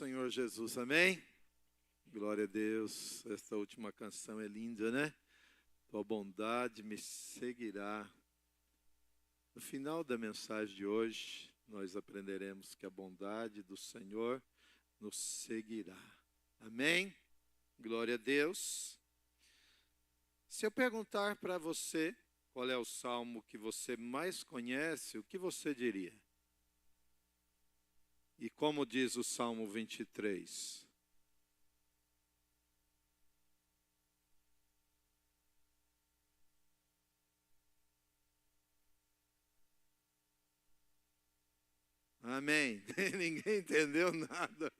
Senhor Jesus, amém? Glória a Deus, esta última canção é linda, né? Tua bondade me seguirá. No final da mensagem de hoje, nós aprenderemos que a bondade do Senhor nos seguirá. Amém? Glória a Deus. Se eu perguntar para você qual é o salmo que você mais conhece, o que você diria? E como diz o Salmo 23? Amém. Ninguém entendeu nada.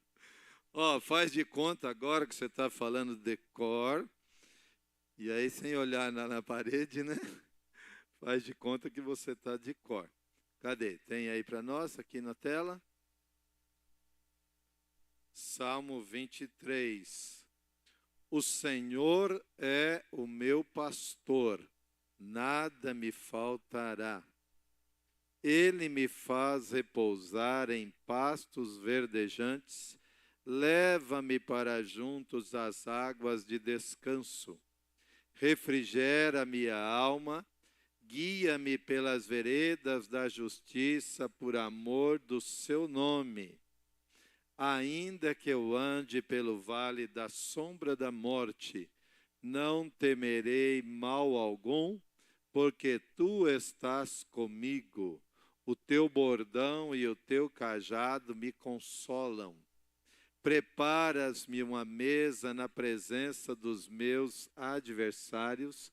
Ó, faz de conta agora que você está falando de cor. E aí, sem olhar na parede, né? Faz de conta que você está de cor. Cadê? Tem aí para nós, aqui na tela? Salmo 23. O Senhor é o meu pastor, nada me faltará. Ele me faz repousar em pastos verdejantes, leva-me para juntos às águas de descanso. Refrigera minha alma, guia-me pelas veredas da justiça por amor do seu nome. Ainda que eu ande pelo vale da sombra da morte, não temerei mal algum, porque tu estás comigo. O teu bordão e o teu cajado me consolam. Preparas-me uma mesa na presença dos meus adversários,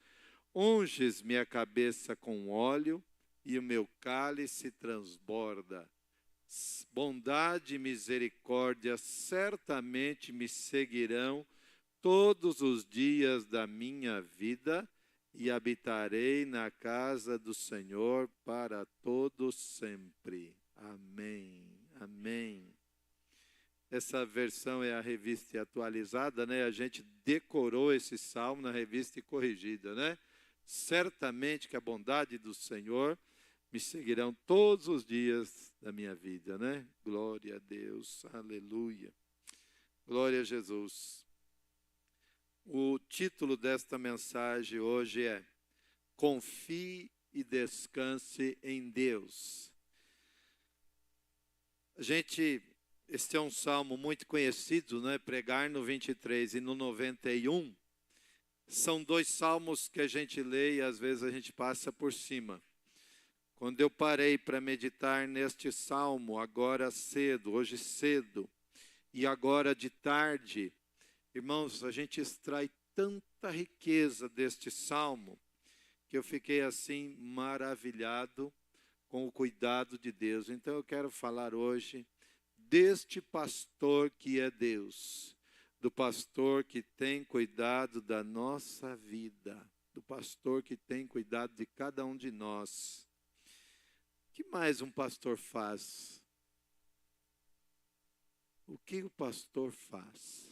unges minha cabeça com óleo e o meu cálice transborda. Bondade e misericórdia certamente me seguirão todos os dias da minha vida e habitarei na casa do Senhor para todo sempre. Amém. Amém. Essa versão é a revista atualizada, né? A gente decorou esse salmo na revista e corrigida, né? Certamente que a bondade do Senhor me seguirão todos os dias da minha vida, né? Glória a Deus, aleluia. Glória a Jesus. O título desta mensagem hoje é Confie e descanse em Deus. Este é um salmo muito conhecido, né? Pregar no 23 e no 91. São dois salmos que a gente lê e às vezes a gente passa por cima. Quando eu parei para meditar neste salmo, agora cedo, hoje cedo, e agora de tarde, irmãos, a gente extrai tanta riqueza deste salmo, que eu fiquei assim maravilhado com o cuidado de Deus. Então eu quero falar hoje deste pastor que é Deus, do pastor que tem cuidado da nossa vida, do pastor que tem cuidado de cada um de nós. O que mais um pastor faz? O que o pastor faz?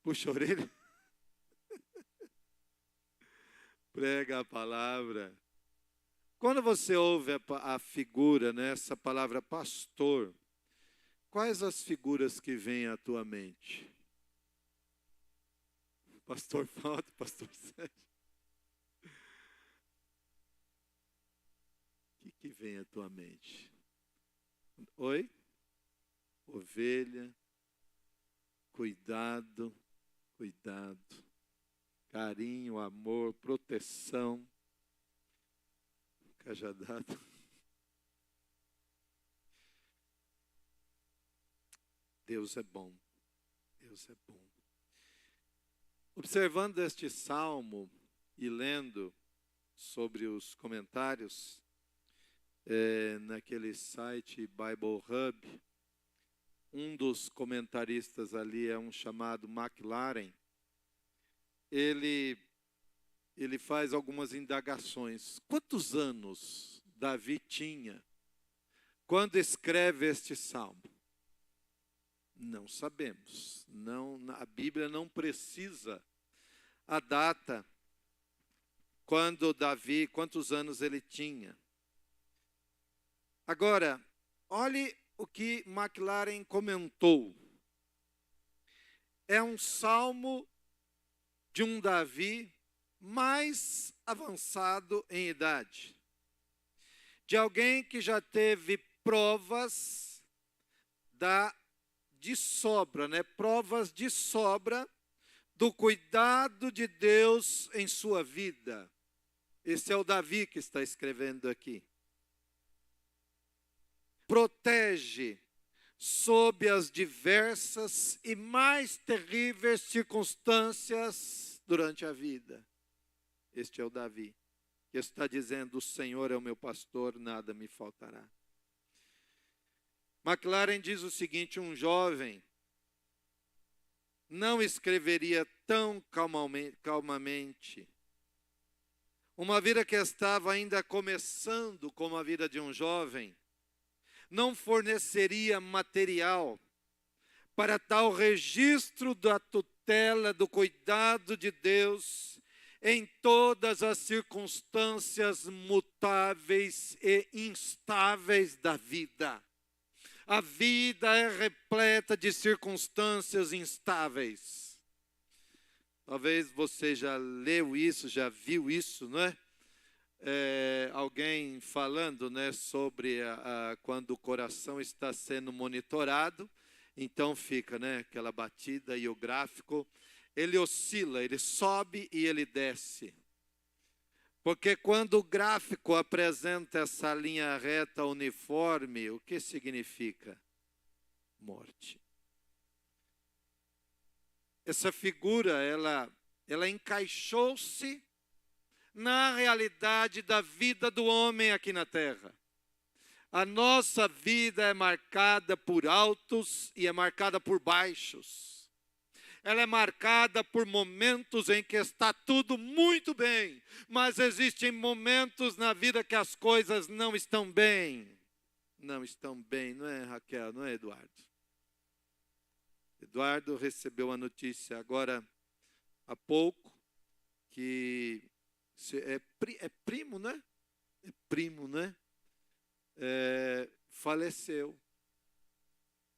Puxa a orelha. Prega a palavra. Quando você ouve a figura, né, essa palavra pastor, quais as figuras que vêm à tua mente? Pastor Paulo, pastor Sérgio. O que vem à tua mente? Oi? Ovelha, cuidado, carinho, amor, proteção, cajadado. Deus é bom, Deus é bom. Observando este salmo e lendo sobre os comentários, naquele site Bible Hub, um dos comentaristas ali é um chamado McLaren. Ele faz algumas indagações. Quantos anos Davi tinha quando escreve este salmo? Não sabemos. A Bíblia não precisa a data quando quantos anos ele tinha. Agora, olhe o que McLaren comentou. É um salmo de um Davi mais avançado em idade, de alguém que já teve provas de sobra, provas de sobra do cuidado de Deus em sua vida. Esse é o Davi que está escrevendo aqui. Protege sob as diversas e mais terríveis circunstâncias durante a vida. Este é o Davi, que está dizendo: o Senhor é o meu pastor, nada me faltará. McLaren diz o seguinte: um jovem não escreveria tão calmamente. Uma vida que estava ainda começando como a vida de um jovem, não forneceria material para tal registro da tutela, do cuidado de Deus em todas as circunstâncias mutáveis e instáveis da vida. A vida é repleta de circunstâncias instáveis. Talvez você já leu isso, já viu isso, não é? Alguém falando, sobre quando o coração está sendo monitorado, então fica, aquela batida e o gráfico, ele oscila, ele sobe e ele desce. Porque quando o gráfico apresenta essa linha reta uniforme, o que significa? Morte. Essa figura, ela encaixou-se na realidade da vida do homem aqui na terra. A nossa vida é marcada por altos e é marcada por baixos. Ela é marcada por momentos em que está tudo muito bem, mas existem momentos na vida que as coisas não estão bem. Não estão bem, não é, Raquel? Não é, Eduardo? Eduardo recebeu a notícia agora há pouco que é primo, né? É primo, né? Faleceu.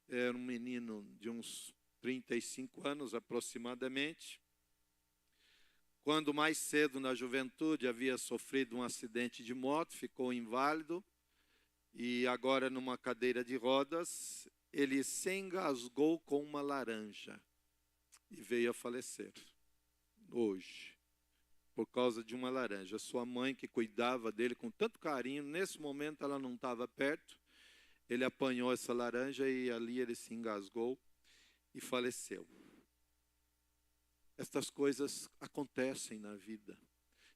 Era um menino de uns 35 anos aproximadamente. Quando mais cedo na juventude havia sofrido um acidente de moto, ficou inválido e agora numa cadeira de rodas, ele se engasgou com uma laranja e veio a falecer hoje, por causa de uma laranja. Sua mãe, que cuidava dele com tanto carinho, nesse momento ela não estava perto, ele apanhou essa laranja e ali ele se engasgou e faleceu. Estas coisas acontecem na vida,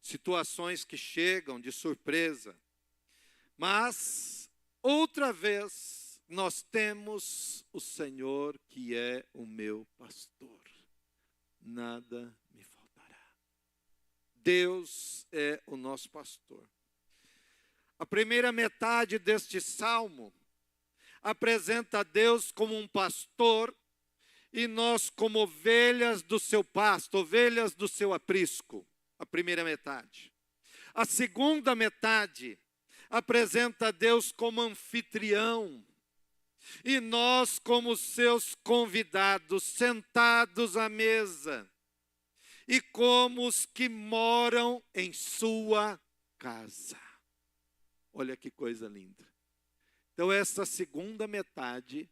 situações que chegam de surpresa, mas outra vez nós temos o Senhor que é o meu pastor, nada me faltará. Deus é o nosso pastor. A primeira metade deste salmo apresenta Deus como um pastor e nós como ovelhas do seu pasto, ovelhas do seu aprisco. A primeira metade. A segunda metade apresenta Deus como anfitrião e nós como seus convidados, sentados à mesa e como os que moram em sua casa. Olha que coisa linda. Então essa segunda metade,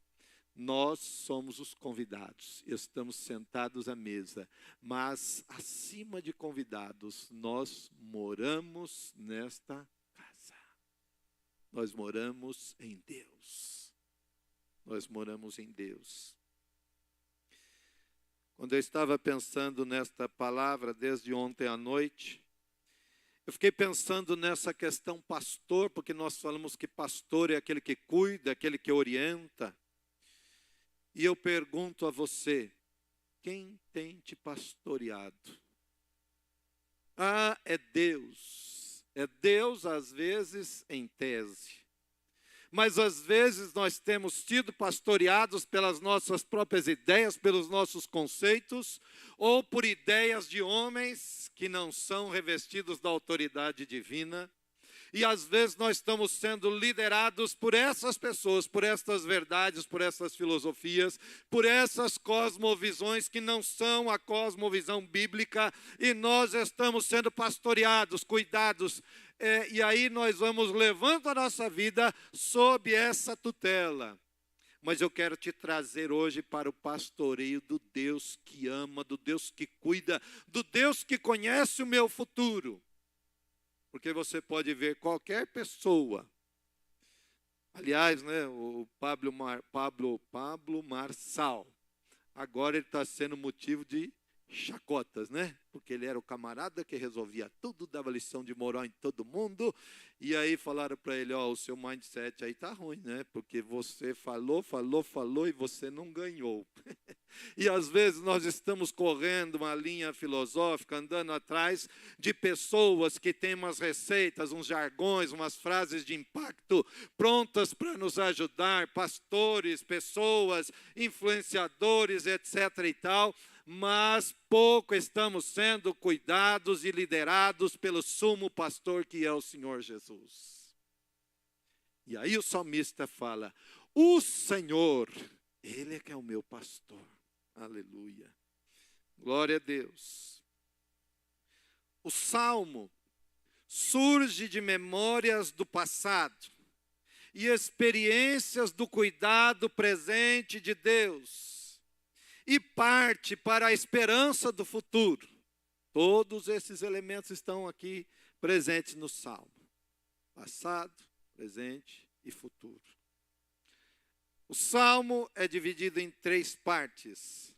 nós somos os convidados, estamos sentados à mesa, mas acima de convidados, nós moramos nesta casa. Nós moramos em Deus. Nós moramos em Deus. Quando eu estava pensando nesta palavra desde ontem à noite, eu fiquei pensando nessa questão pastor, porque nós falamos que pastor é aquele que cuida, aquele que orienta. E eu pergunto a você, quem tem te pastoreado? É Deus. É Deus, às vezes, em tese. Mas, às vezes, nós temos sido pastoreados pelas nossas próprias ideias, pelos nossos conceitos, ou por ideias de homens que não são revestidos da autoridade divina. E às vezes nós estamos sendo liderados por essas pessoas, por essas verdades, por essas filosofias, por essas cosmovisões que não são a cosmovisão bíblica, e nós estamos sendo pastoreados, cuidados, e aí nós vamos levando a nossa vida sob essa tutela. Mas eu quero te trazer hoje para o pastoreio do Deus que ama, do Deus que cuida, do Deus que conhece o meu futuro. Porque você pode ver qualquer pessoa. Aliás, né, o Pablo Marçal, agora ele está sendo motivo de chacotas, né? Porque ele era o camarada que resolvia tudo, dava lição de moral em todo mundo. E aí falaram para ele, ó, o seu mindset aí tá ruim, né? Porque você falou e você não ganhou. E às vezes nós estamos correndo uma linha filosófica, andando atrás de pessoas que têm umas receitas, uns jargões, umas frases de impacto prontas para nos ajudar, pastores, pessoas, influenciadores, etc. e tal, mas pouco estamos sendo cuidados e liderados pelo sumo pastor que é o Senhor Jesus. E aí o salmista fala, o Senhor, Ele é que é o meu pastor. Aleluia. Glória a Deus. O salmo surge de memórias do passado e experiências do cuidado presente de Deus e parte para a esperança do futuro. Todos esses elementos estão aqui presentes no salmo. Passado, presente e futuro. O salmo é dividido em 3 partes.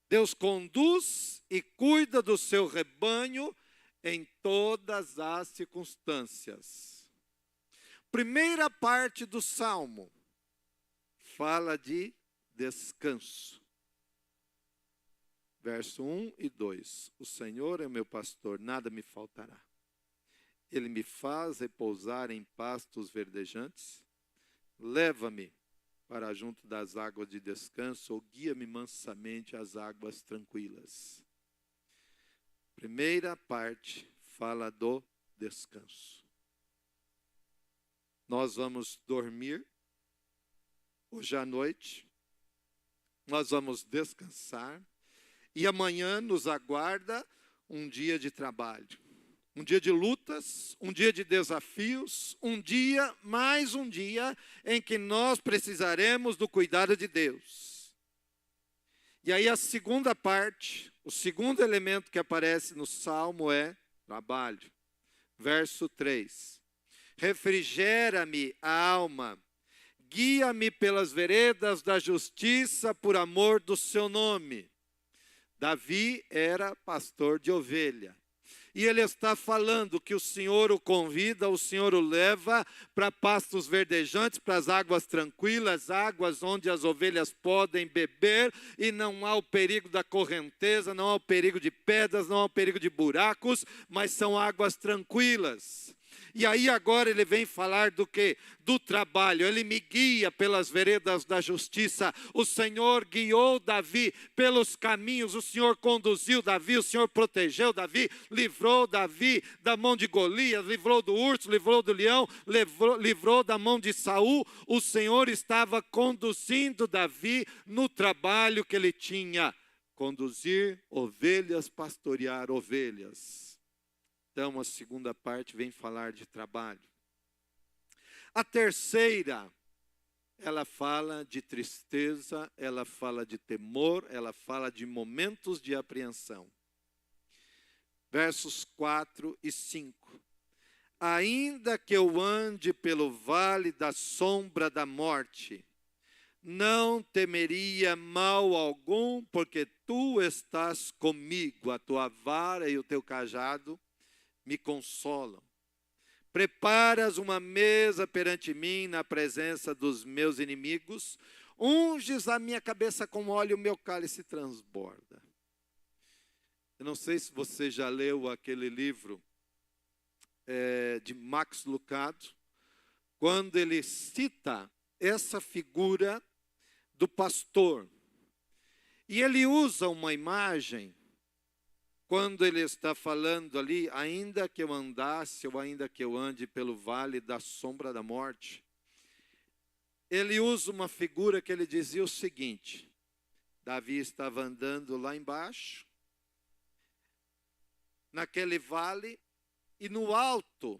Deus conduz e cuida do seu rebanho em todas as circunstâncias. Primeira parte do salmo fala de descanso. Verso 1 e 2. O Senhor é meu pastor, nada me faltará. Ele me faz repousar em pastos verdejantes. Leva-me para junto das águas de descanso, ou guia-me mansamente às águas tranquilas. Primeira parte fala do descanso. Nós vamos dormir hoje à noite, nós vamos descansar, e amanhã nos aguarda um dia de trabalho. Um dia de lutas, um dia de desafios, mais um dia em que nós precisaremos do cuidado de Deus. E aí a segunda parte, o segundo elemento que aparece no Salmo é trabalho. Verso 3. Refrigera-me a alma, guia-me pelas veredas da justiça por amor do seu nome. Davi era pastor de ovelha. E ele está falando que o Senhor o convida, o Senhor o leva para pastos verdejantes, para as águas tranquilas, águas onde as ovelhas podem beber e não há o perigo da correnteza, não há o perigo de pedras, não há o perigo de buracos, mas são águas tranquilas. E aí agora ele vem falar do quê? Do trabalho. Ele me guia pelas veredas da justiça. O Senhor guiou Davi pelos caminhos. O Senhor conduziu Davi. O Senhor protegeu Davi. Livrou Davi da mão de Golias. Livrou do urso, livrou do leão. Livrou da mão de Saul. O Senhor estava conduzindo Davi no trabalho que ele tinha. Conduzir ovelhas, pastorear ovelhas. Então, a segunda parte vem falar de trabalho. A terceira, ela fala de tristeza, ela fala de temor, ela fala de momentos de apreensão. Versos 4 e 5. Ainda que eu ande pelo vale da sombra da morte, não temeria mal algum, porque tu estás comigo, a tua vara e o teu cajado me consolam. Preparas uma mesa perante mim na presença dos meus inimigos, unges a minha cabeça com óleo e o meu cálice transborda. Eu não sei se você já leu aquele livro de Max Lucado, quando ele cita essa figura do pastor. E ele usa uma imagem quando ele está falando ali, ainda que eu andasse ou ainda que eu ande pelo vale da sombra da morte, ele usa uma figura que ele dizia o seguinte: Davi estava andando lá embaixo, naquele vale, e no alto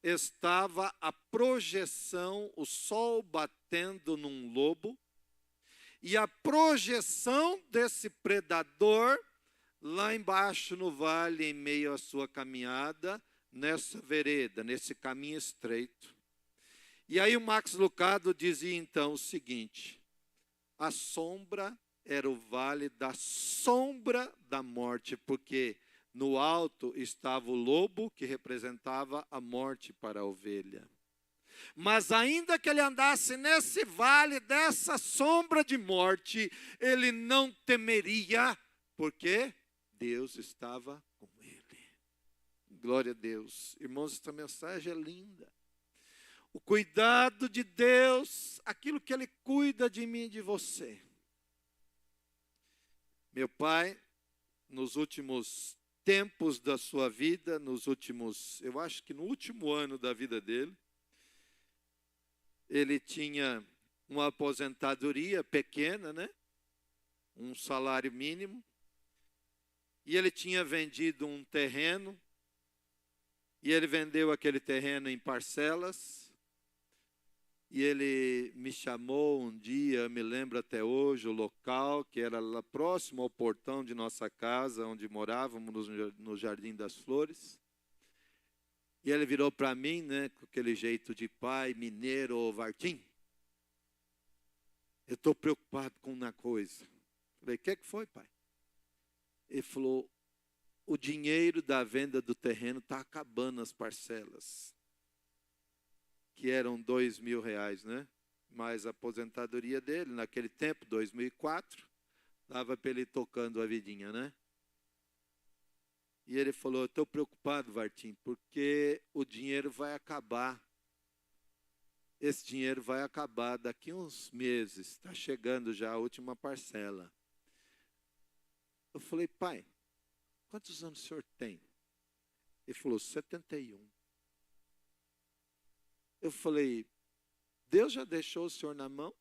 estava a projeção, o sol batendo num lobo, e a projeção desse predador lá embaixo no vale, em meio à sua caminhada, nessa vereda, nesse caminho estreito. E aí o Max Lucado dizia então o seguinte: a sombra era o vale da sombra da morte, porque no alto estava o lobo, que representava a morte para a ovelha. Mas ainda que ele andasse nesse vale dessa sombra de morte, ele não temeria, porque Deus estava com ele. Glória a Deus. Irmãos, esta mensagem é linda. O cuidado de Deus, aquilo que Ele cuida de mim e de você. Meu pai, nos últimos tempos da sua vida, eu acho que no último ano da vida dele, ele tinha uma aposentadoria pequena, né? Um salário mínimo. E ele tinha vendido um terreno, e ele vendeu aquele terreno em parcelas. E ele me chamou um dia, me lembro até hoje, o local, que era lá próximo ao portão de nossa casa, onde morávamos, no Jardim das Flores. E ele virou para mim, né, com aquele jeito de pai, mineiro, ô Vartim, eu estou preocupado com uma coisa. Falei, o que foi, pai? Ele falou, o dinheiro da venda do terreno está acabando as parcelas, que eram R$2.000, né? Mais a aposentadoria dele, naquele tempo, 2004, dava para ele ir tocando a vidinha, né? E ele falou, eu estou preocupado, Vartim, porque o dinheiro vai acabar. Esse dinheiro vai acabar daqui uns meses, está chegando já a última parcela. Eu falei, pai, quantos anos o senhor tem? Ele falou, 71. Eu falei, Deus já deixou o senhor na mão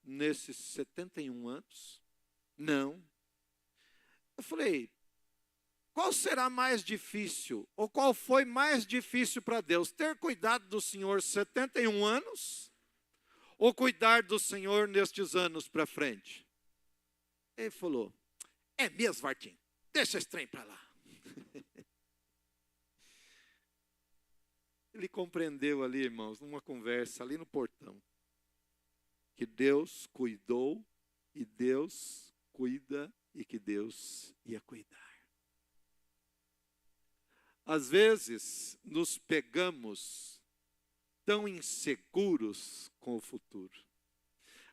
nesses 71 anos? Não. Eu falei, qual será mais difícil, ou qual foi mais difícil para Deus? Ter cuidado do senhor 71 anos, ou cuidar do senhor nestes anos para frente? Ele falou, é mesmo, Vartim, deixa esse trem para lá. Ele compreendeu ali, irmãos, numa conversa ali no portão, que Deus cuidou e Deus cuida e que Deus ia cuidar. Às vezes, nos pegamos tão inseguros com o futuro.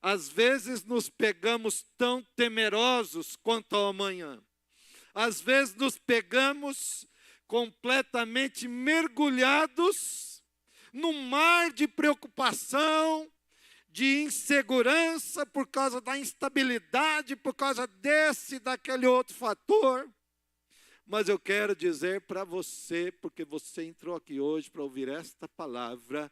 Às vezes, nos pegamos tão temerosos quanto ao amanhã. Às vezes, nos pegamos completamente mergulhados num mar de preocupação, de insegurança por causa da instabilidade, por causa desse, daquele outro fator. Mas eu quero dizer para você, porque você entrou aqui hoje para ouvir esta palavra,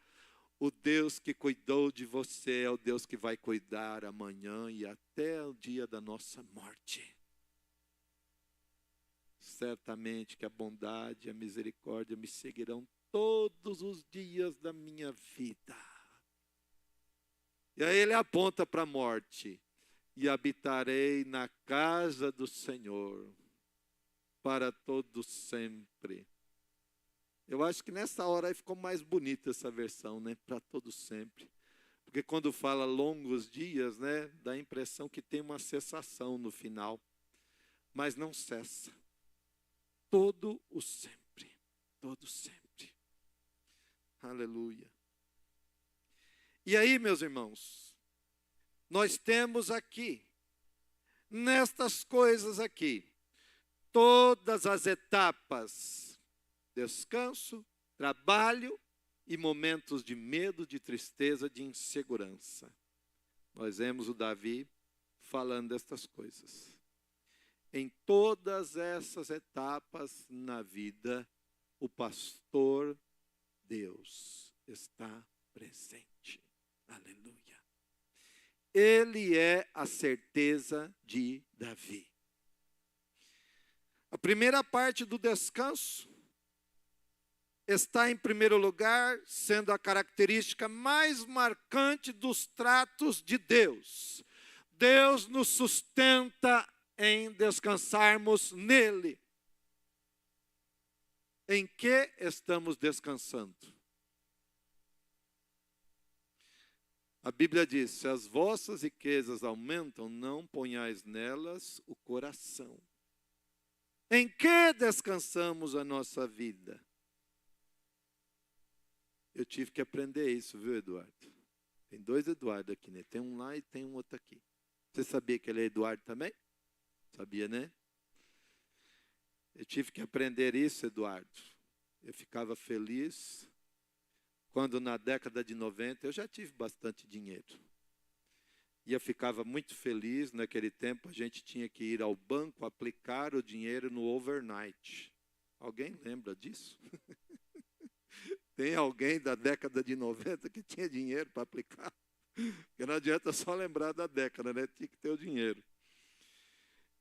o Deus que cuidou de você é o Deus que vai cuidar amanhã e até o dia da nossa morte. Certamente que a bondade e a misericórdia me seguirão todos os dias da minha vida. E aí ele aponta para a morte. E habitarei na casa do Senhor para todo sempre. Eu acho que nessa hora aí ficou mais bonita essa versão, né? Para todo sempre. Porque quando fala longos dias, né? Dá a impressão que tem uma cessação no final. Mas não cessa. Todo o sempre. Todo sempre. Aleluia. E aí, meus irmãos, nós temos aqui, nestas coisas aqui, todas as etapas: descanso, trabalho e momentos de medo, de tristeza, de insegurança. Nós vemos o Davi falando destas coisas. Em todas essas etapas na vida, o pastor Deus está presente. Aleluia. Ele é a certeza de Davi. A primeira parte do descanso está, em primeiro lugar, sendo a característica mais marcante dos tratos de Deus. Deus nos sustenta em descansarmos nele. Em que estamos descansando? A Bíblia diz: se as vossas riquezas aumentam, não ponhais nelas o coração. Em que descansamos a nossa vida? Eu tive que aprender isso, viu, Eduardo? Tem dois Eduardo aqui, né? Tem um lá e tem um outro aqui. Você sabia que ele é Eduardo também? Sabia, né? Eu tive que aprender isso, Eduardo. Eu ficava feliz quando, na década de 90, eu já tive bastante dinheiro. E eu ficava muito feliz. Naquele tempo, a gente tinha que ir ao banco aplicar o dinheiro no overnight. Alguém lembra disso? Tem alguém da década de 90 que tinha dinheiro para aplicar? Porque não adianta só lembrar da década, né? Tinha que ter o dinheiro.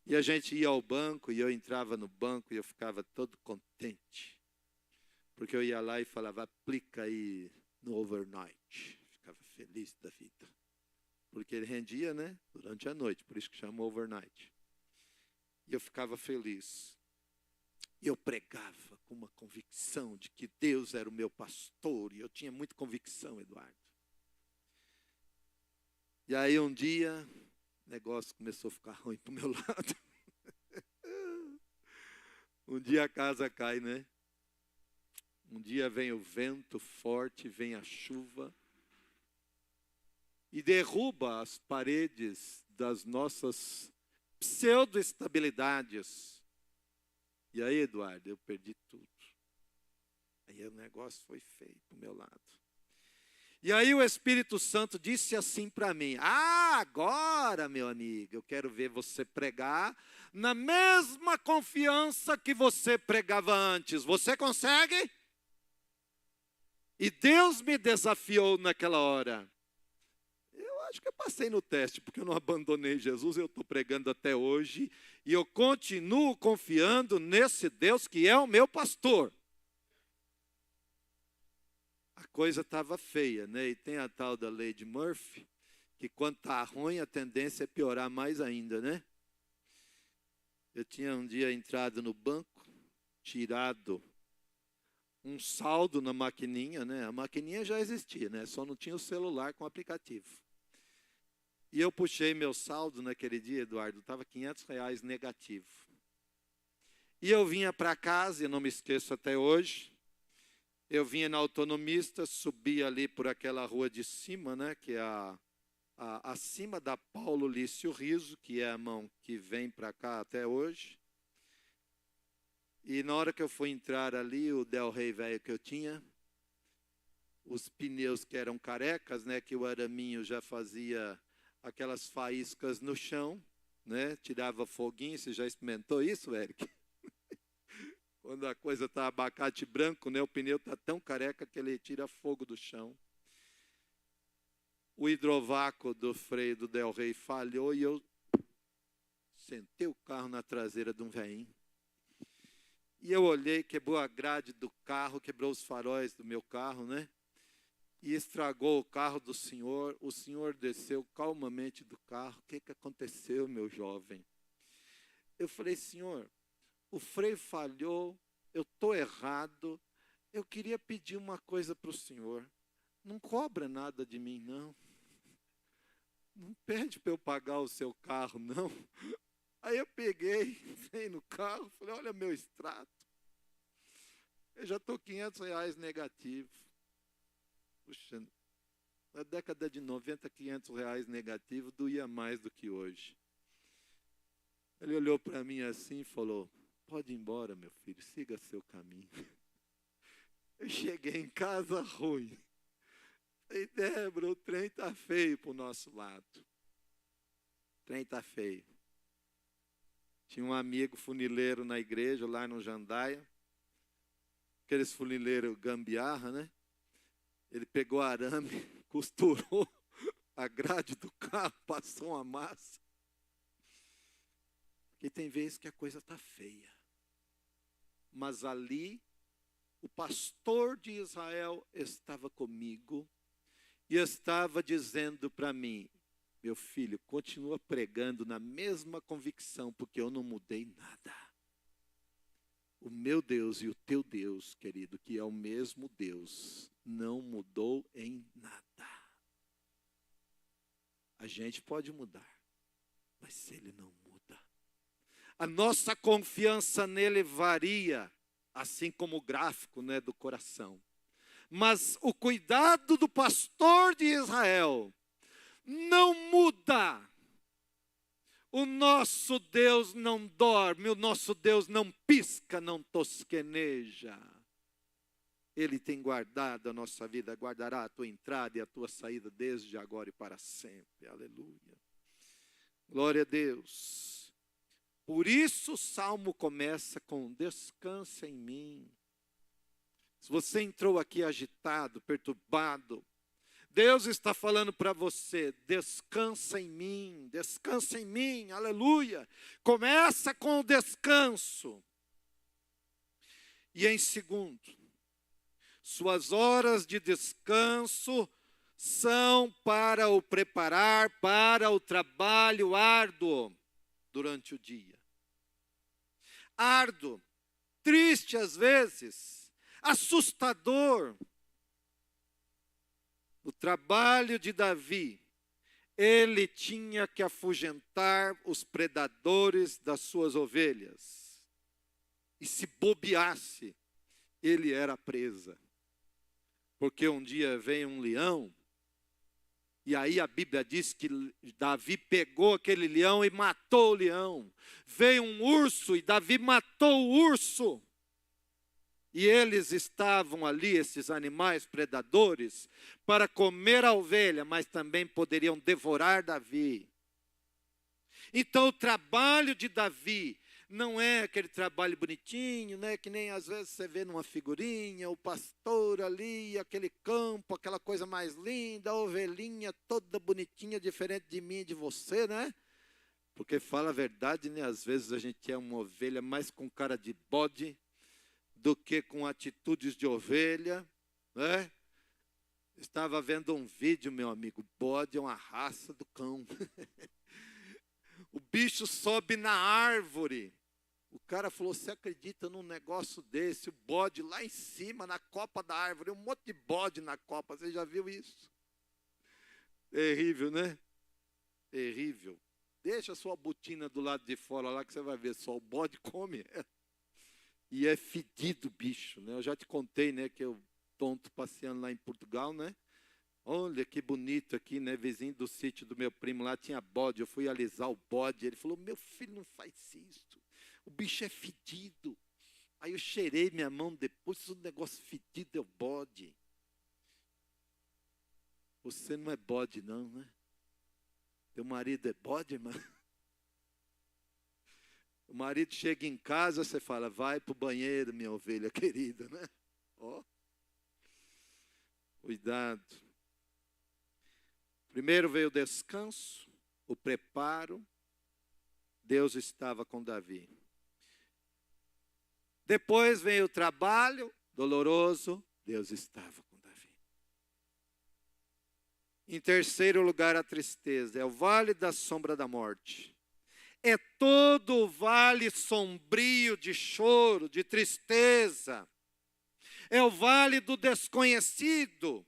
E a gente ia ao banco, e eu entrava no banco, e eu ficava todo contente. Porque eu ia lá e falava: aplica aí no overnight. Ficava feliz da vida. Porque ele rendia, né? Durante a noite, por isso que chama overnight. E eu ficava feliz. E eu pregava com uma convicção de que Deus era o meu pastor. E eu tinha muita convicção, Eduardo. E aí um dia, o negócio começou a ficar ruim para o meu lado. Um dia a casa cai, né? Um dia vem o vento forte, vem a chuva. E derruba as paredes das nossas pseudo-estabilidades. E aí, Eduardo, eu perdi tudo. Aí o negócio foi feio para o meu lado. E aí o Espírito Santo disse assim para mim: agora, meu amigo, eu quero ver você pregar na mesma confiança que você pregava antes. Você consegue? E Deus me desafiou naquela hora. Eu acho que eu passei no teste, porque eu não abandonei Jesus, eu estou pregando até hoje, e eu continuo confiando nesse Deus que é o meu pastor. A coisa estava feia, né? E tem a tal da lei de Murphy, que quando está ruim, a tendência é piorar mais ainda, né? Eu tinha um dia entrado no banco, tirado um saldo na maquininha, né? A maquininha já existia, né? Só não tinha o celular com o aplicativo. E eu puxei meu saldo naquele dia, Eduardo, estava R$500 negativo. E eu vinha para casa, e não me esqueço até hoje, eu vinha na Autonomista, subia ali por aquela rua de cima, né, que é acima da Paulo Lício Riso, que é a mão que vem para cá até hoje. E na hora que eu fui entrar ali, o Del Rey velho que eu tinha, os pneus que eram carecas, né, que o araminho já fazia aquelas faíscas no chão, né, tirava foguinho. Você já experimentou isso, Eric? Quando a coisa está abacate branco, né, o pneu está tão careca que ele tira fogo do chão. O hidrovácuo do freio do Del Rey falhou e eu sentei o carro na traseira de um velhinho. E eu olhei, quebrou a grade do carro, quebrou os faróis do meu carro, né? E estragou o carro do senhor. O senhor desceu calmamente do carro. O que aconteceu, meu jovem? Eu falei: senhor, o freio falhou, eu estou errado, eu queria pedir uma coisa para o senhor. Não cobra nada de mim, não. Não pede para eu pagar o seu carro, não. Aí eu peguei, entrei no carro, falei: olha meu extrato. Eu já estou R$500 negativo. Puxa, na década de 90, R$500 negativo doía mais do que hoje. Ele olhou para mim assim e falou: pode ir embora, meu filho, siga seu caminho. Eu cheguei em casa ruim. Falei: Débora, o trem está feio para o nosso lado. O trem está feio. Tinha um amigo funileiro na igreja, lá no Jandaia. Aqueles funileiros gambiarra, né? Ele pegou arame, costurou a grade do carro, passou uma massa. Porque tem vezes que a coisa está feia. Mas ali, o pastor de Israel estava comigo e estava dizendo para mim: meu filho, continua pregando na mesma convicção, porque eu não mudei nada. O meu Deus e o teu Deus, querido, que é o mesmo Deus, não mudou em nada. A gente pode mudar, mas Ele não muda. A nossa confiança nele varia, assim como o gráfico, né, do coração. Mas o cuidado do pastor de Israel não muda. O nosso Deus não dorme, o nosso Deus não pisca, não tosqueneja. Ele tem guardado a nossa vida, guardará a tua entrada e a tua saída desde agora e para sempre. Aleluia. Glória a Deus. Por isso o salmo começa com: descansa em mim. Se você entrou aqui agitado, perturbado, Deus está falando para você: descansa em mim, aleluia. Começa com o descanso. E em segundo, suas horas de descanso são para o preparar para o trabalho árduo durante o dia. Árduo, triste às vezes, assustador. O trabalho de Davi, ele tinha que afugentar os predadores das suas ovelhas. E se bobeasse, ele era presa. Porque um dia veio um leão, e aí a Bíblia diz que Davi pegou aquele leão e matou o leão. Veio um urso e Davi matou o urso. E eles estavam ali, esses animais predadores, para comer a ovelha, mas também poderiam devorar Davi. Então o trabalho de Davi não é aquele trabalho bonitinho, né, que nem às vezes você vê numa figurinha, o pastor ali, aquele campo, aquela coisa mais linda, a ovelhinha toda bonitinha, diferente de mim e de você, né? Porque fala a verdade, né? Às vezes a gente é uma ovelha mais com cara de bode do que com atitudes de ovelha, né? Estava vendo um vídeo, meu amigo, bode é uma raça do cão. O bicho sobe na árvore. O cara falou: você acredita num negócio desse? O bode lá em cima, na copa da árvore, um monte de bode na copa, você já viu isso? Terrível, né? Terrível. Deixa a sua botina do lado de fora lá que você vai ver só, o bode come. E é fedido o bicho, né? Eu já te contei, né, que eu tonto passeando lá em Portugal, né? Olha que bonito aqui, né? Vizinho do sítio do meu primo lá tinha bode. Eu fui alisar o bode. Ele falou: meu filho, não faz isso. O bicho é fedido. Aí eu cheirei minha mão depois. O negócio fedido é o bode. Você não é bode, não, né? Teu marido é bode, irmã? O marido chega em casa, você fala: vai para o banheiro, minha ovelha querida, né? Ó. Cuidado. Primeiro veio o descanso, o preparo. Deus estava com Davi. Depois veio o trabalho doloroso. Deus estava com Davi. Em terceiro lugar, a tristeza. É o vale da sombra da morte. É todo o vale sombrio de choro, de tristeza. É o vale do desconhecido.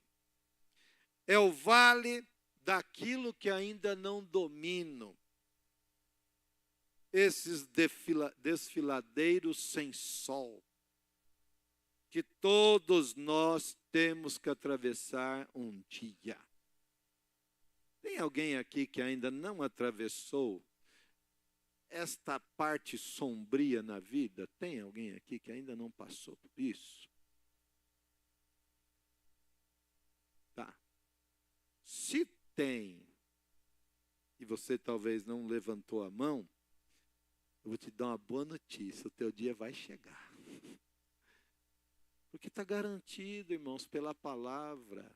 É o vale daquilo que ainda não domino. Esses desfiladeiros sem sol, que todos nós temos que atravessar um dia. Tem alguém aqui que ainda não atravessou esta parte sombria na vida? Tem alguém aqui que ainda não passou por isso? Tá. Se tem, e você talvez não levantou a mão, eu vou te dar uma boa notícia, o teu dia vai chegar. Porque está garantido, irmãos, pela palavra.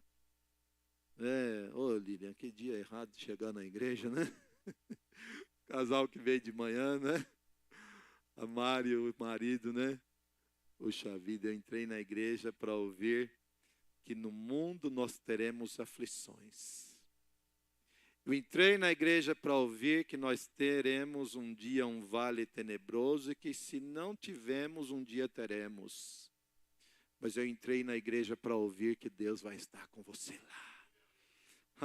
Lilian, que dia errado de chegar na igreja, né? Casal que veio de manhã, né? A Mari, o marido, né? Puxa vida, eu entrei na igreja para ouvir que no mundo nós teremos aflições. Eu entrei na igreja para ouvir que nós teremos um dia um vale tenebroso e que se não tivermos, um dia teremos. Mas eu entrei na igreja para ouvir que Deus vai estar com você lá.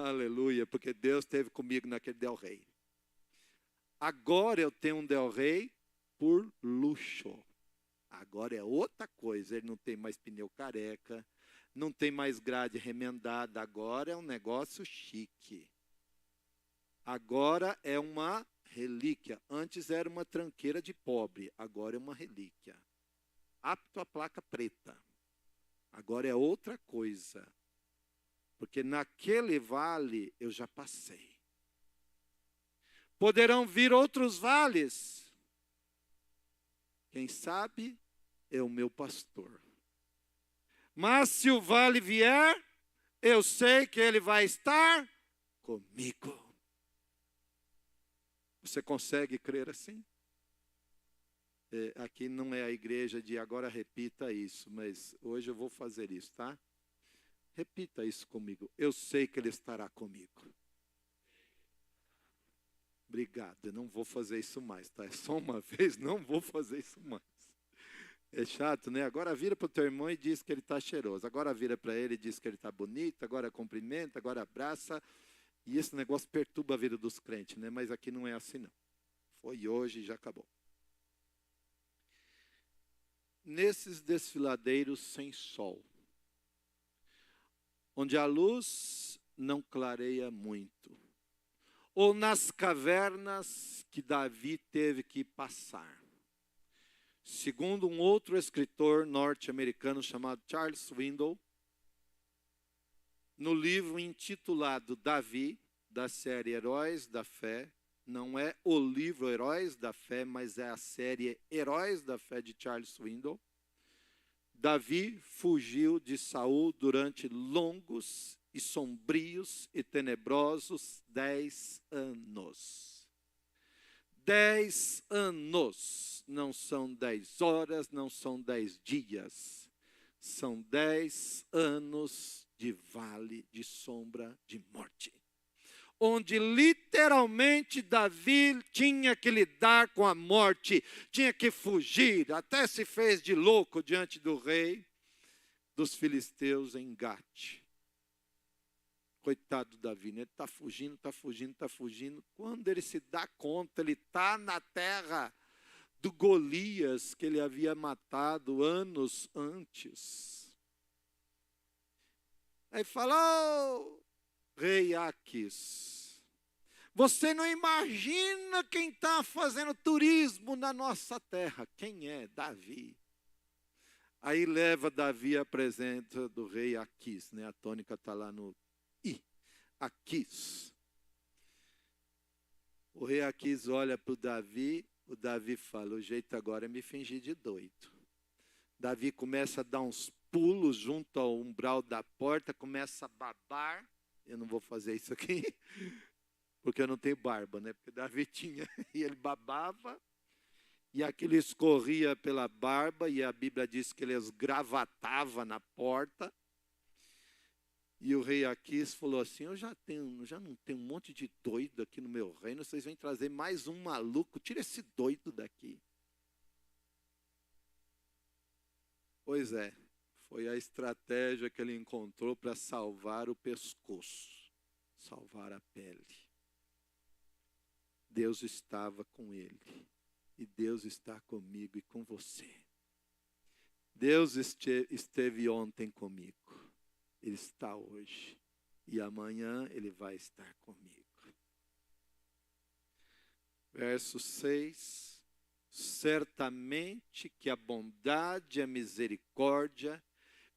Aleluia, porque Deus esteve comigo naquele Del Rey. Agora eu tenho um Del Rey por luxo. Agora é outra coisa, ele não tem mais pneu careca, não tem mais grade remendada, agora é um negócio chique. Agora é uma relíquia. Antes era uma tranqueira de pobre, agora é uma relíquia. Apto à placa preta. Agora é outra coisa. Porque naquele vale eu já passei. Poderão vir outros vales. Quem sabe é o meu pastor. Mas se o vale vier, eu sei que ele vai estar comigo. Você consegue crer assim? Aqui não é a igreja de agora repita isso, mas hoje eu vou fazer isso, tá? Repita isso comigo. Eu sei que ele estará comigo. Obrigado, eu não vou fazer isso mais, tá? É só uma vez, não vou fazer isso mais. É chato, né? Agora vira para o teu irmão e diz que ele está cheiroso. Agora vira para ele e diz que ele está bonito. Agora cumprimenta, agora abraça. E esse negócio perturba a vida dos crentes, né? Mas aqui não é assim, não. Foi hoje e já acabou. Nesses desfiladeiros sem sol, onde a luz não clareia muito, ou nas cavernas que Davi teve que passar. Segundo um outro escritor norte-americano chamado Charles Swindoll, no livro intitulado Davi, da série Heróis da Fé, não é o livro Heróis da Fé, mas é a série Heróis da Fé de Charles Swindoll, Davi fugiu de Saul durante longos e sombrios e tenebrosos 10 anos. 10 anos, não são 10 horas, não são 10 dias, são 10 anos de vale de sombra de morte, onde literalmente Davi tinha que lidar com a morte, tinha que fugir, até se fez de louco diante do rei dos filisteus em Gate. Coitado do Davi, né? Ele está fugindo, está fugindo, está fugindo. Quando ele se dá conta, ele está na terra do Golias que ele havia matado anos antes. Aí falou, rei Aquis, você não imagina quem está fazendo turismo na nossa terra. Quem é? Davi. Aí leva Davi à presença do rei Aquis, né? A tônica está lá no Aquis. O rei Aquis olha para o Davi fala, o jeito agora é me fingir de doido. Davi começa a dar uns pulos junto ao umbral da porta, começa a babar. Eu não vou fazer isso aqui, porque eu não tenho barba, né? Porque Davi tinha, e ele babava, e aquilo escorria pela barba, e a Bíblia diz que ele esgravatava na porta. E o rei Aquis falou assim, eu já não tenho um monte de doido aqui no meu reino, vocês vêm trazer mais um maluco, tira esse doido daqui. Pois é, foi a estratégia que ele encontrou para salvar o pescoço, salvar a pele. Deus estava com ele, e Deus está comigo e com você. Deus esteve ontem comigo. Ele está hoje. E amanhã ele vai estar comigo. Verso 6. Certamente que a bondade e a misericórdia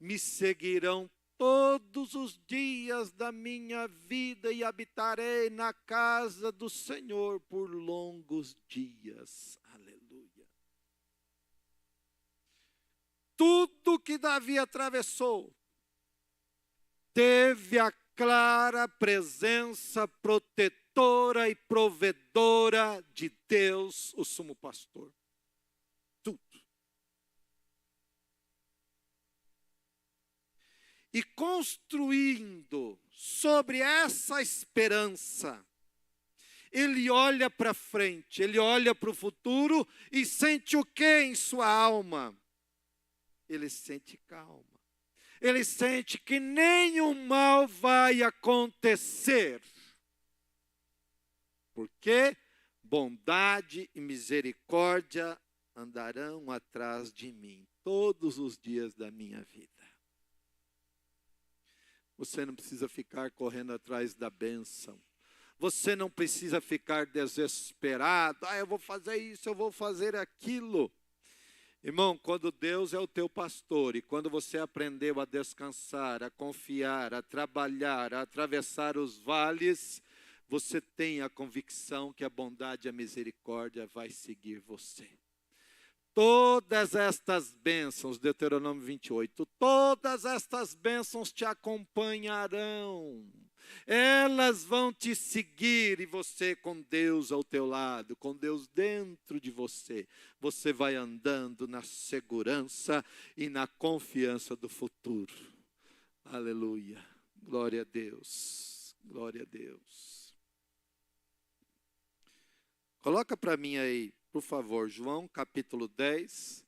me seguirão todos os dias da minha vida e habitarei na casa do Senhor por longos dias. Aleluia. tudo que Davi atravessou, teve a clara presença protetora e provedora de Deus, o sumo pastor. Tudo. E construindo sobre essa esperança, ele olha para frente, ele olha para o futuro e sente o que em sua alma? Ele sente calma. Ele sente que nenhum mal vai acontecer. Porque bondade e misericórdia andarão atrás de mim todos os dias da minha vida. Você não precisa ficar correndo atrás da bênção. Você não precisa ficar desesperado. Eu vou fazer isso, eu vou fazer aquilo. Irmão, quando Deus é o teu pastor e quando você aprendeu a descansar, a confiar, a trabalhar, a atravessar os vales, você tem a convicção que a bondade e a misericórdia vai seguir você. Todas estas bênçãos, Deuteronômio 28, todas estas bênçãos te acompanharão. Elas vão te seguir e você com Deus ao teu lado, com Deus dentro de você. Você vai andando na segurança e na confiança do futuro. Aleluia. Glória a Deus. Glória a Deus. Coloca para mim aí, por favor, João capítulo 10,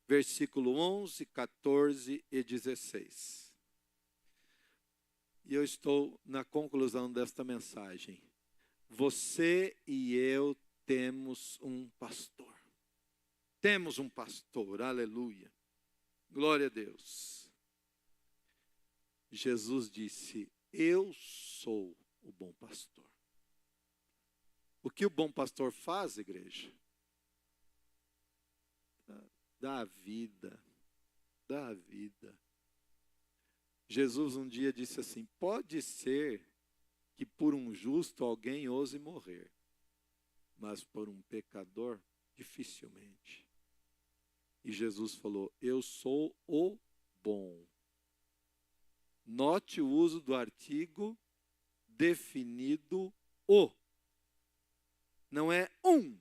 versículo 11, 14 e 16. E eu estou na conclusão desta mensagem. Você e eu temos um pastor. Temos um pastor, aleluia. Glória a Deus. Jesus disse, eu sou o bom pastor. O que o bom pastor faz, igreja? Dá a vida, dá a vida. Jesus um dia disse assim, pode ser que por um justo alguém ouse morrer, mas por um pecador, dificilmente. E Jesus falou, eu sou o bom. Note o uso do artigo definido o. Não é um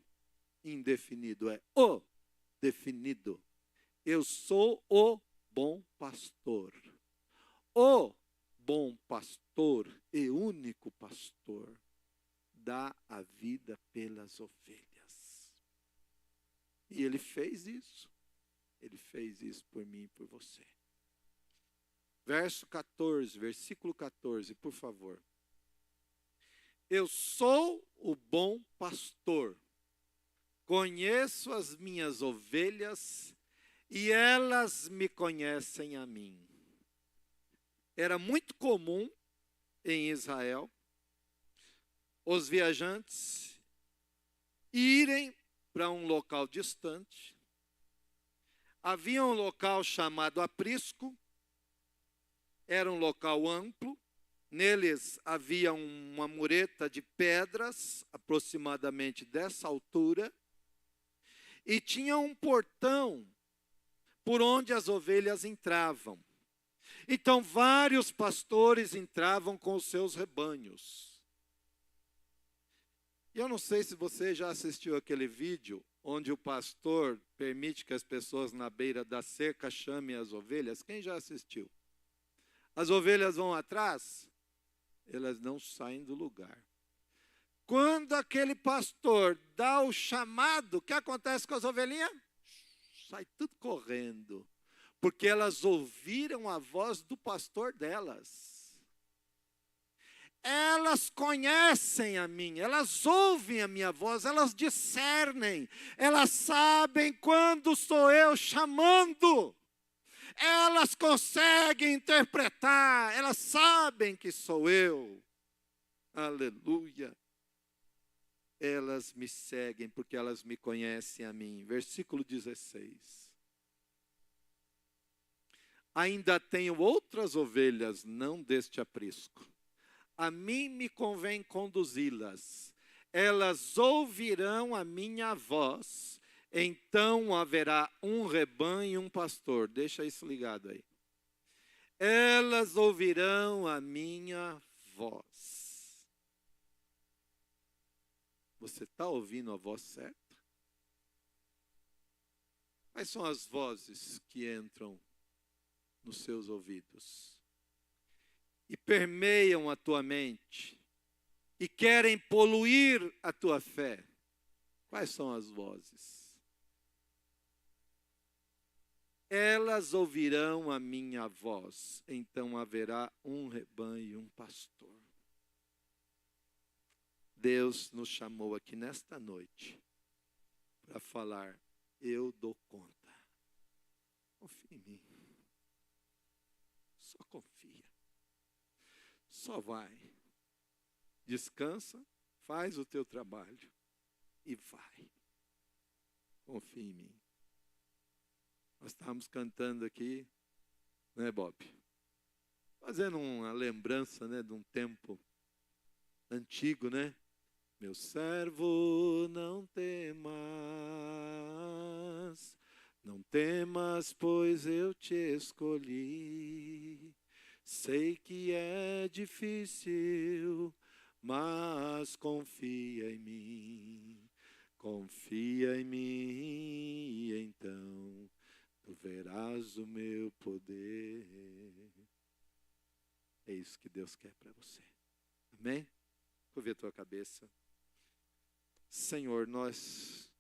indefinido, é o definido. Eu sou o bom pastor. O bom pastor e único pastor dá a vida pelas ovelhas. E ele fez isso. Ele fez isso por mim e por você. Verso 14, versículo 14, por favor. Eu sou o bom pastor. Conheço as minhas ovelhas e elas me conhecem a mim. Era muito comum em Israel os viajantes irem para um local distante. Havia um local chamado aprisco, era um local amplo, neles havia uma mureta de pedras, aproximadamente dessa altura, e tinha um portão por onde as ovelhas entravam. Então, vários pastores entravam com os seus rebanhos. E eu não sei se você já assistiu aquele vídeo onde o pastor permite que as pessoas na beira da cerca chamem as ovelhas. Quem já assistiu? As ovelhas vão atrás, elas não saem do lugar. Quando aquele pastor dá o chamado, o que acontece com as ovelhinhas? Sai tudo correndo. Porque elas ouviram a voz do pastor delas. Elas conhecem a mim, elas ouvem a minha voz, elas discernem, elas sabem quando sou eu chamando. Elas conseguem interpretar, elas sabem que sou eu. Aleluia. Elas me seguem porque elas me conhecem a mim. Versículo 16. Ainda tenho outras ovelhas, não deste aprisco. A mim me convém conduzi-las. Elas ouvirão a minha voz. Então haverá um rebanho e um pastor. Deixa isso ligado aí. Elas ouvirão a minha voz. Você está ouvindo a voz certa? Quais são as vozes que entram nos seus ouvidos e permeiam a tua mente e querem poluir a tua fé? Quais são as vozes? Elas ouvirão a minha voz, então haverá um rebanho e um pastor. Deus nos chamou aqui nesta noite para falar: eu dou conta. Confia em mim. Só confia. Só vai. Descansa, faz o teu trabalho e vai. Confia em mim. Nós estávamos cantando aqui, né, Bob? Fazendo uma lembrança, né, de um tempo antigo, né? Meu servo, não temas, não temas, pois eu te escolhi. Sei que é difícil, mas confia em mim. Confia em mim, então tu verás o meu poder. É isso que Deus quer para você. Amém? Curva a tua cabeça. Senhor, nós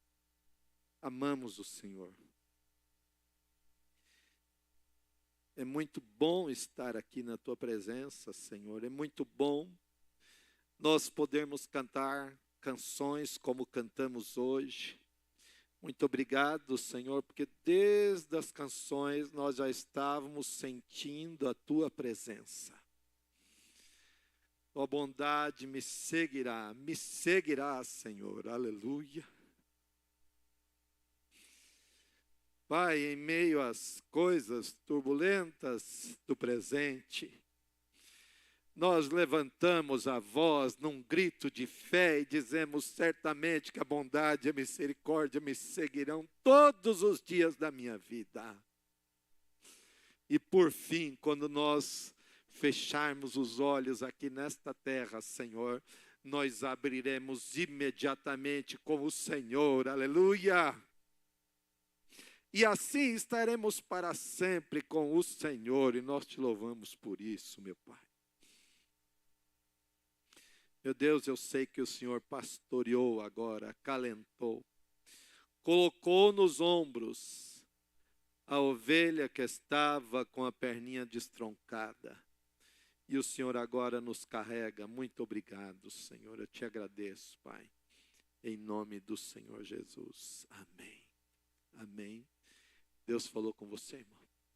amamos o Senhor. É muito bom estar aqui na tua presença, Senhor. É muito bom nós podermos cantar canções como cantamos hoje. Muito obrigado, Senhor, porque desde as canções nós já estávamos sentindo a tua presença. Tua bondade me seguirá, Senhor, aleluia. Pai, em meio às coisas turbulentas do presente, nós levantamos a voz num grito de fé e dizemos certamente que a bondade e a misericórdia me seguirão todos os dias da minha vida. E por fim, quando nós fecharmos os olhos aqui nesta terra, Senhor, nós abriremos imediatamente com o Senhor, aleluia. E assim estaremos para sempre com o Senhor, e nós te louvamos por isso, meu Pai. Meu Deus, eu sei que o Senhor pastoreou agora, acalentou, colocou nos ombros a ovelha que estava com a perninha destroncada. E o Senhor agora nos carrega. Muito obrigado, Senhor. Eu te agradeço, Pai. Em nome do Senhor Jesus. Amém. Amém. Deus falou com você, irmão.